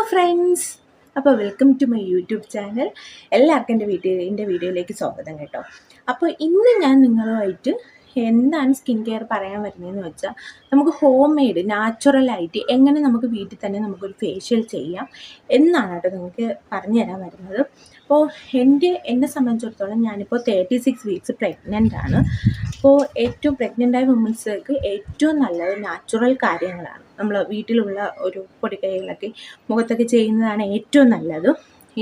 Friends, അപ്പോൾ welcome to my YouTube channel. എല്ലാവർക്കും എൻ്റെ വീഡിയോയിലേക്ക് സ്വാഗതം കേട്ടോ. അപ്പോൾ ഇന്ന് ഞാൻ നിങ്ങളുമായിട്ട് എന്താണ് സ്കിൻ കെയർ പറയാൻ വരുന്നതെന്ന് വെച്ചാൽ, നമുക്ക് ഹോം മെയ്ഡ് നാച്ചുറലായിട്ട് എങ്ങനെ നമുക്ക് വീട്ടിൽ തന്നെ നമുക്കൊരു ഫേഷ്യൽ ചെയ്യാം എന്നാണ് കേട്ടോ നിങ്ങൾക്ക് പറഞ്ഞു തരാൻ വരുന്നത്. അപ്പോൾ എന്നെ സംബന്ധിച്ചിടത്തോളം ഞാനിപ്പോൾ 36 വീക്സ് പ്രഗ്നൻ്റ് ആണ്. അപ്പോൾ ഏറ്റവും പ്രഗ്നൻ്റായ വുമൻസിലേക്ക് ഏറ്റവും നല്ലത് നാച്ചുറൽ കാര്യങ്ങളാണ്. നമ്മൾ വീട്ടിലുള്ള ഒരു പൊടിക്കൈകളൊക്കെ മുഖത്തൊക്കെ ചെയ്യുന്നതാണ് ഏറ്റവും നല്ലത്.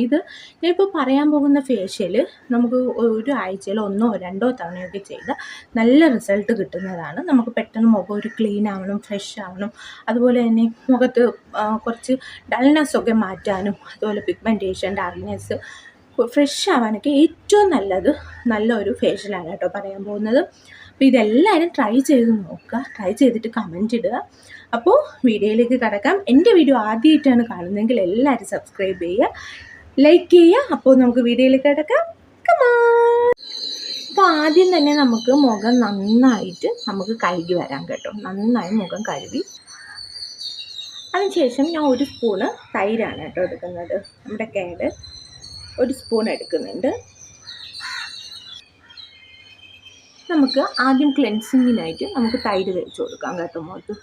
ഇത് ഞാനിപ്പോൾ പറയാൻ പോകുന്ന ഫേഷ്യൽ നമുക്ക് ഒരു ആഴ്ചയിൽ 1 or 2 തവണയൊക്കെ ചെയ്താൽ നല്ല റിസൾട്ട് കിട്ടുന്നതാണ്. നമുക്ക് പെട്ടെന്ന് മുഖം ഒരു ക്ലീൻ ആവണം, ഫ്രഷ് ആവണം, അതുപോലെ തന്നെ മുഖത്ത് കുറച്ച് ഡൾനെസ്സൊക്കെ മാറ്റാനും, അതുപോലെ പിഗ്മെൻറ്റേഷൻ, ഡാർക്ക്നെസ് ഫ്രഷ് ആവാനൊക്കെ ഏറ്റവും നല്ലൊരു ഫേഷ്യലാണ് കേട്ടോ പറയാൻ പോകുന്നത്. അപ്പോൾ ഇതെല്ലാവരും ട്രൈ ചെയ്ത് നോക്കുക, ട്രൈ ചെയ്തിട്ട് കമൻറ്റ് ഇടുക. അപ്പോൾ വീഡിയോയിലേക്ക് കടക്കാം. എൻ്റെ വീഡിയോ ആദ്യമായിട്ടാണ് കാണുന്നതെങ്കിൽ എല്ലാവരും സബ്സ്ക്രൈബ് ചെയ്യുക, ലൈക്ക് ചെയ്യുക. അപ്പോൾ നമുക്ക് വീഡിയോയിലേക്ക് കടക്കാം. അപ്പോൾ ആദ്യം തന്നെ നമുക്ക് മുഖം നന്നായിട്ട് കഴുകി വരാം കേട്ടോ. നന്നായി മുഖം കഴുകി അതിനുശേഷം ഞാൻ 1 സ്പൂണ് തൈരാണ് കേട്ടോ എടുക്കുന്നത്. നമ്മുടെ കേട് 1 സ്പൂൺ എടുക്കുന്നുണ്ട്. നമുക്ക് ആദ്യം ക്ലെൻസിങ്ങിനായിട്ട് നമുക്ക് തൈര് തേച്ച് കൊടുക്കാം കേട്ടോ മുഖത്ത്.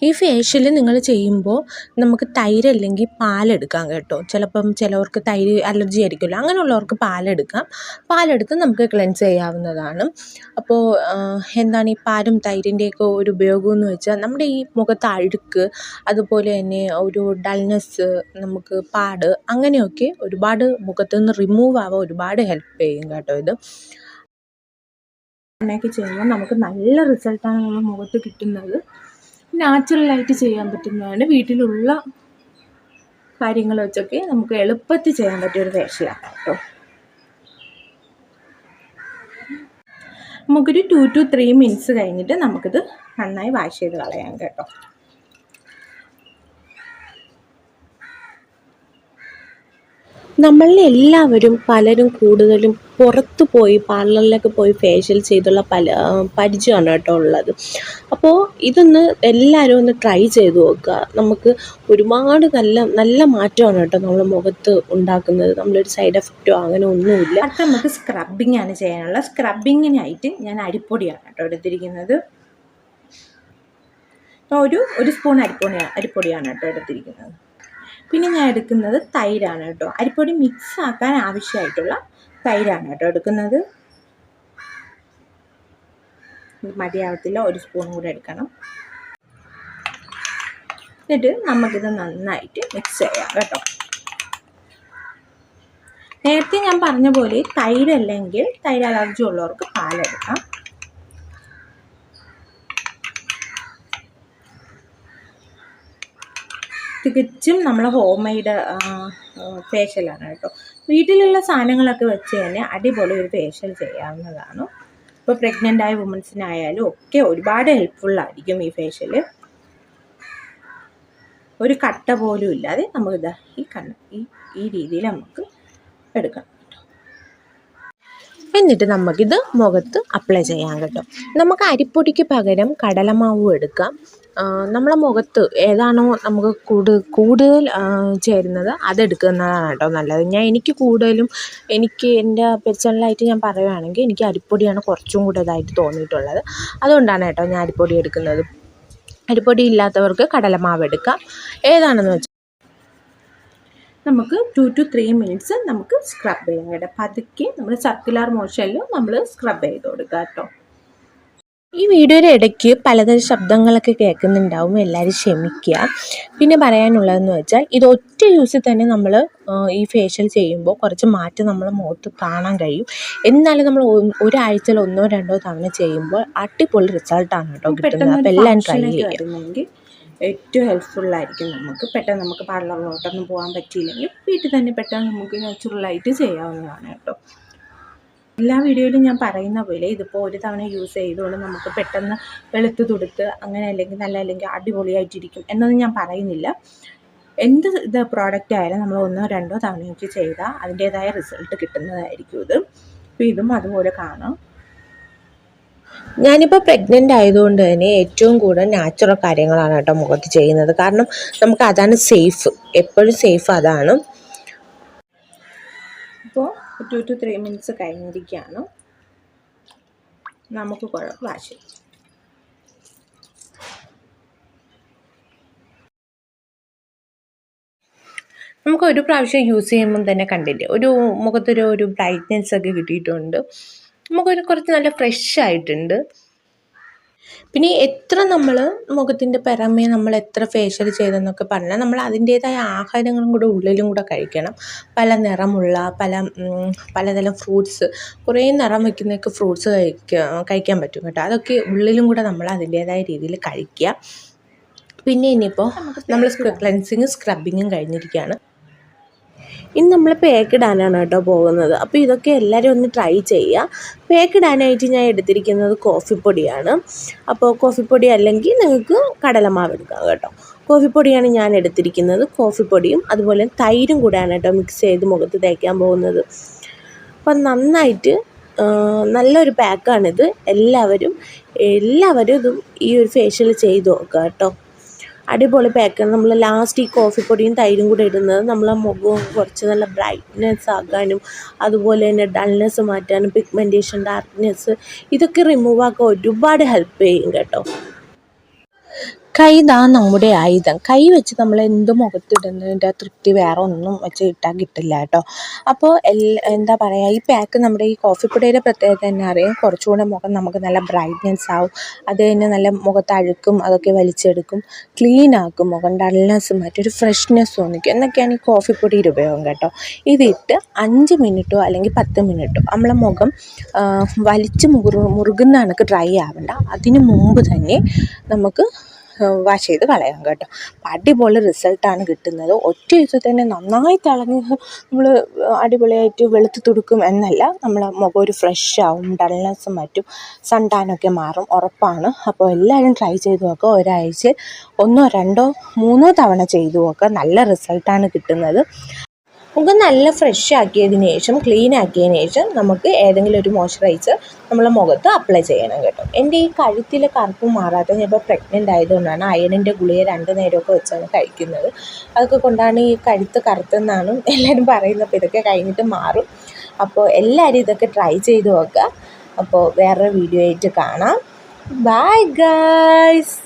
ഈ ഫേഷ്യൽ നിങ്ങൾ ചെയ്യുമ്പോൾ നമുക്ക് തൈര് അല്ലെങ്കിൽ പാലെടുക്കാം കേട്ടോ. ചിലവർക്ക് തൈര് അലർജി ആയിരിക്കുമല്ലോ, അങ്ങനെയുള്ളവർക്ക് പാലെടുത്ത് നമുക്ക് ക്ലെൻസ് ചെയ്യാവുന്നതാണ്. അപ്പോൾ എന്താണ് ഈ പാലും തൈരിൻ്റെയൊക്കെ ഒരു ഉപയോഗം എന്ന് വെച്ചാൽ, നമ്മുടെ ഈ മുഖത്ത് അഴുക്ക്, അതുപോലെ തന്നെ ഒരു ഡൾനെസ്, നമുക്ക് പാട്, അങ്ങനെയൊക്കെ ഒരുപാട് മുഖത്ത് നിന്ന് റിമൂവ് ആവാൻ ഒരുപാട് ഹെൽപ്പ് ചെയ്യും കേട്ടോ. ഇത് അങ്ങനെയൊക്കെ ചെയ്യുമ്പോൾ നമുക്ക് നല്ല റിസൾട്ടാണ് നമ്മുടെ മുഖത്ത് കിട്ടുന്നത്. നാച്ചുറലായിട്ട് ചെയ്യാൻ പറ്റുന്നതാണ്. വീട്ടിലുള്ള കാര്യങ്ങൾ വെച്ചൊക്കെ നമുക്ക് എളുപ്പത്തിൽ ചെയ്യാൻ പറ്റിയൊരു ഫേഷ്യലാണ് കേട്ടോ. നമുക്കൊരു 2 to 3 മിനിറ്റ്സ് കഴിഞ്ഞിട്ട് നമുക്കിത് നന്നായി വാഷ് ചെയ്ത് കളയാം കേട്ടോ. നമ്മളിൽ എല്ലാവരും കൂടുതലും പുറത്ത് പോയി പാർലറിലൊക്കെ പോയി ഫേഷ്യൽ ചെയ്തുള്ള പരിചയമാണ് കേട്ടോ ഉള്ളത്. അപ്പോൾ ഇതൊന്ന് എല്ലാവരും ഒന്ന് ട്രൈ ചെയ്ത് നോക്കുക. നമുക്ക് ഒരുപാട് നല്ല മാറ്റമാണ് കേട്ടോ നമ്മുടെ മുഖത്ത് ഉണ്ടാക്കുന്നത്. നമ്മളൊരു സൈഡ് എഫക്റ്റോ അങ്ങനെ ഒന്നുമില്ല. അടുത്ത നമുക്ക് സ്ക്രബിങ് ആണ് ചെയ്യാനുള്ള. സ്ക്രബിങ്ങിനായിട്ട് ഞാൻ അരിപ്പൊടിയാണ് കേട്ടോ എടുത്തിരിക്കുന്നത്. ഒരു സ്പൂൺ അരിപ്പൊടിയാണ് കേട്ടോ എടുത്തിരിക്കുന്നത്. പിന്നെ ഞാൻ എടുക്കുന്നത് തൈരാണ് കേട്ടോ. അരിപ്പൊടി മിക്സ് ആക്കാൻ ആവശ്യമായിട്ടുള്ള തൈരാണ് കേട്ടോ എടുക്കുന്നത്. മതിയാവത്തില്ല, 1 സ്പൂൺ കൂടെ എടുക്കണം. എന്നിട്ട് നമുക്കിത് നന്നായിട്ട് മിക്സ് ചെയ്യാം കേട്ടോ. നേരത്തെ ഞാൻ പറഞ്ഞ പോലെ തൈര് അലർജി ഉള്ളവർക്ക് പാലെടുക്കാം. തികച്ചും നമ്മൾ ഹോം മെയ്ഡ് ഫേഷ്യലാണ് കേട്ടോ. വീട്ടിലുള്ള സാധനങ്ങളൊക്കെ വെച്ച് തന്നെ അടിപൊളി ഒരു ഫേഷ്യൽ ചെയ്യാവുന്നതാണ്. ഇപ്പോൾ പ്രഗ്നൻ്റ് ആയ വുമൻസിനായാലും ഒക്കെ ഒരുപാട് ഹെൽപ്ഫുള്ളായിരിക്കും ഈ ഫേഷ്യൽ. ഒരു കട്ട പോലും ഇല്ലാതെ നമുക്കിതാ ഈ രീതിയിൽ നമുക്ക് എടുക്കാം. എന്നിട്ട് നമുക്കിത് മുഖത്ത് അപ്ലൈ ചെയ്യാം കേട്ടോ. നമുക്ക് അരിപ്പൊടിക്ക് പകരം കടലമാവും എടുക്കാം. നമ്മളെ മുഖത്ത് ഏതാണോ നമുക്ക് കൂടുതൽ ചേരുന്നത് അതെടുക്കുന്നതാണ് കേട്ടോ നല്ലത്. എനിക്ക് എൻ്റെ പേഴ്സണലായിട്ട് ഞാൻ പറയുകയാണെങ്കിൽ എനിക്ക് അരിപ്പൊടിയാണ് കുറച്ചും കൂടെ ഇതായിട്ട് തോന്നിയിട്ടുള്ളത്. അതുകൊണ്ടാണ് കേട്ടോ ഞാൻ അരിപ്പൊടി എടുക്കുന്നത്. അരിപ്പൊടി ഇല്ലാത്തവർക്ക് കടലമാവ് എടുക്കാം. ഏതാണെന്ന് വെച്ചാൽ നമുക്ക് 2 to 3 മിനിറ്റ്സ് നമുക്ക് സ്ക്രബ് ചെയ്യാം കേട്ടോ. പതുക്കെ നമ്മൾ സർക്കുലർ മോഷനിൽ നമ്മൾ സ്ക്രബ് ചെയ്ത് കൊടുക്കുക കേട്ടോ. ഈ വീഡിയോയുടെ ഇടയ്ക്ക് പലതരം ശബ്ദങ്ങളൊക്കെ കേൾക്കുന്നുണ്ടാവും, എല്ലാവരും ക്ഷമിക്കുക. പിന്നെ പറയാനുള്ളതെന്ന് വെച്ചാൽ, ഇത് ഒറ്റ യൂസിൽ തന്നെ നമ്മൾ ഈ ഫേഷ്യൽ ചെയ്യുമ്പോൾ കുറച്ച് മാറ്റം നമ്മളെ മുഖത്ത് കാണാൻ കഴിയും. എന്നാലും നമ്മൾ ഒരാഴ്ചയിൽ 1 or 2 തവണ ചെയ്യുമ്പോൾ അടിപൊളി റിസൾട്ടാണ് കേട്ടോ കിട്ടുന്നത്. അപ്പോൾ എല്ലാവരും ട്രൈ ചെയ്യുക. ഏറ്റവും ഹെൽപ്ഫുള്ളായിരിക്കും. പെട്ടെന്ന് നമുക്ക് പാർലറിലോട്ടൊന്നും പോകാൻ പറ്റിയില്ലെങ്കിൽ വീട്ടിൽ തന്നെ പെട്ടെന്ന് നമുക്ക് നാച്ചുറലായിട്ട് ചെയ്യാവുന്നതാണ് കേട്ടോ. എല്ലാ വീഡിയോയിലും ഞാൻ പറയുന്ന പോലെ ഇതിപ്പോൾ 1 തവണ യൂസ് ചെയ്തുകൊണ്ട് നമുക്ക് പെട്ടെന്ന് വെളുത്ത് തുടുത്ത് അങ്ങനെ അല്ലെങ്കിൽ അടിപൊളിയായിട്ടിരിക്കും എന്നൊന്നും ഞാൻ പറയുന്നില്ല. എന്ത് പ്രോഡക്റ്റ് ആയാലും നമ്മൾ 1 or 2 തവണയൊക്കെ ചെയ്താൽ അതിൻ്റേതായ റിസൾട്ട് കിട്ടുന്നതായിരിക്കും ഇത്. അപ്പോൾ ഇതും അതുപോലെ കാണാം. ഞാനിപ്പോൾ പ്രഗ്നൻ്റ് ആയതുകൊണ്ട് തന്നെ ഏറ്റവും കൂടുതൽ നാച്ചുറൽ കാര്യങ്ങളാണ് കേട്ടോ മുഖത്ത് ചെയ്യുന്നത്. കാരണം നമുക്ക് അതാണ് സേഫ്, എപ്പോഴും സേഫ് അതാണ്. ഇപ്പോൾ 2 to 3 മിനിറ്റ്സ് കഴിഞ്ഞിരിക്കുകയാണ്. നമുക്ക് വാഷ് ചെയ്യാം. നമുക്ക് ഒരു പ്രാവശ്യം യൂസ് ചെയ്യുമ്പം തന്നെ കണ്ടില്ലേ മുഖത്തൊരു ബ്രൈറ്റ്നെസ് ഒക്കെ കിട്ടിയിട്ടുണ്ട്. നമുക്കൊരു കുറച്ച് നല്ല ഫ്രഷ് ആയിട്ടുണ്ട്. പിന്നെ എത്ര നമ്മൾ മുഖത്തിൻ്റെ പുറമേ നമ്മൾ എത്ര ഫേഷ്യൽ ചെയ്തെന്നൊക്കെ പറഞ്ഞാൽ നമ്മൾ അതിൻ്റേതായ ആഹാരങ്ങളും കൂടെ ഉള്ളിലും കൂടെ കഴിക്കണം. പല നിറമുള്ള പലതരം ഫ്രൂട്ട്സ്, കുറേ നിറം വയ്ക്കുന്നതൊക്കെ ഫ്രൂട്ട്സ് കഴിക്കാൻ പറ്റും കേട്ടോ. അതൊക്കെ ഉള്ളിലും കൂടെ നമ്മൾ അതിൻ്റേതായ രീതിയിൽ കഴിക്കുക. പിന്നെ ഇനിയിപ്പോൾ നമ്മൾ ക്ലെൻസിങ്ങും സ്ക്രബിങ്ങും കഴിഞ്ഞിരിക്കുകയാണ്. ഇനി നമ്മൾ പാക്ക് ഇടാനാണ് കേട്ടോ പോകുന്നത്. അപ്പോൾ ഇതൊക്കെ എല്ലാവരും ഒന്ന് ട്രൈ ചെയ്യുക. പാക്ക് ഇടാനായിട്ട് ഞാൻ എടുത്തിരിക്കുന്നത് കോഫിപ്പൊടിയാണ്. അപ്പോൾ കോഫിപ്പൊടി അല്ലെങ്കിൽ നിങ്ങൾക്ക് കടലമാവ് എടുക്കാം കേട്ടോ. കോഫിപ്പൊടിയാണ് ഞാൻ എടുത്തിരിക്കുന്നത്. കോഫിപ്പൊടിയും അതുപോലെ തൈരും കൂടെയാണ് കേട്ടോ മിക്സ് ചെയ്ത് മുഖത്ത് തേക്കാൻ പോകുന്നത്. അപ്പം നന്നായിട്ട് നല്ലൊരു പാക്കാണിത്. എല്ലാവരും ഇതും ഈ ഒരു ഫേഷ്യൽ ചെയ്ത് നോക്കുക കേട്ടോ. അടിപൊളി പാക്കാണ്. നമ്മൾ ലാസ്റ്റ് ഈ കോഫിപ്പൊടിയും തൈരും കൂടെ ഇടുന്നത് നമ്മളെ മുഖവും കുറച്ച് നല്ല ബ്രൈറ്റ്നെസ് ആക്കാനും അതുപോലെ തന്നെ ഡൾനെസ് മാറ്റാനും പിഗ്മെൻറ്റേഷൻ, ഡാർക്ക്നെസ് ഇതൊക്കെ റിമൂവ് ആക്കാൻ ഒരുപാട് ഹെൽപ്പ് ചെയ്യും കേട്ടോ. കൈ നമ്മുടെ ആയുധം. കൈ വെച്ച് നമ്മൾ എന്ത് മുഖത്തിടുന്നതിൻ്റെ തൃപ്തി വേറെ ഒന്നും വെച്ച് ഇട്ടാൽ കിട്ടില്ല കേട്ടോ. അപ്പോൾ എന്താ പറയുക, ഈ പാക്ക് നമ്മുടെ ഈ കോഫിപ്പൊടിയുടെ പ്രത്യേകത തന്നെ അറിയാം. കുറച്ചുകൂടെ മുഖം നമുക്ക് നല്ല ബ്രൈറ്റ്നെസ് ആവും. അത് തന്നെ നല്ല മുഖത്ത് അഴുക്കും അതൊക്കെ വലിച്ചെടുക്കും, ക്ലീൻ ആക്കും മുഖം, ഡൾനെസ് മറ്റൊരു ഫ്രഷ്നെസ് തോന്നിക്കും. എന്നൊക്കെയാണ് ഈ കോഫിപ്പൊടിയുടെ ഉപയോഗം കേട്ടോ. ഇതിട്ട് 5 മിനിറ്റോ അല്ലെങ്കിൽ 10 മിനിറ്റോ നമ്മളെ മുഖം വലിച്ച് മുറുകുന്ന കണക്ക് ഡ്രൈ ആവണ്ട. അതിന് മുമ്പ് തന്നെ നമുക്ക് വാഷ് ചെയ്ത് കളയാം കേട്ടോ. അടിപൊളി റിസൾട്ടാണ് കിട്ടുന്നത്. ഒറ്റ ദിവസത്തിൽ തന്നെ നന്നായി തിളങ്ങി നമ്മൾ അടിപൊളിയായിട്ട് വെളുത്ത് തുടുക്കും എന്നല്ല, നമ്മളെ മുഖം ഒരു ഫ്രഷ് ആവും, ഡൾനെസ്സും മറ്റും സൺടാനൊക്കെ മാറും, ഉറപ്പാണ്. അപ്പോൾ എല്ലാവരും ട്രൈ ചെയ്ത് നോക്കുക. ഒരാഴ്ച 1, 2, 3 തവണ ചെയ്ത് നോക്കുക. നല്ല റിസൾട്ടാണ് കിട്ടുന്നത്. മുഖം നല്ല ഫ്രഷ് ആക്കിയതിന് ശേഷം, ക്ലീൻ ആക്കിയതിന് ശേഷം നമുക്ക് ഏതെങ്കിലും ഒരു മോയ്സ്ചറൈസർ നമ്മളെ മുഖത്ത് അപ്ലൈ ചെയ്യണം കേട്ടോ. എൻ്റെ ഈ കഴുത്തിലെ കറുപ്പ് മാറാത്ത, ഞാൻ ഇപ്പോൾ പ്രഗ്നൻ്റ് ആയതുകൊണ്ടാണ് അയണിൻ്റെ ഗുളിക 2 നേരമൊക്കെ വെച്ചാണ് കഴിക്കുന്നത്. അതൊക്കെ കൊണ്ടാണ് ഈ കഴുത്ത് കറുത്തെന്നാണ് എല്ലാവരും പറയുന്നത്. അപ്പോൾ ഇതൊക്കെ കഴിഞ്ഞിട്ട് മാറും. അപ്പോൾ എല്ലാവരും ഇതൊക്കെ ട്രൈ ചെയ്ത് നോക്കുക. അപ്പോൾ വേറൊരു വീഡിയോ ആയിട്ട് കാണാം. Bye guys.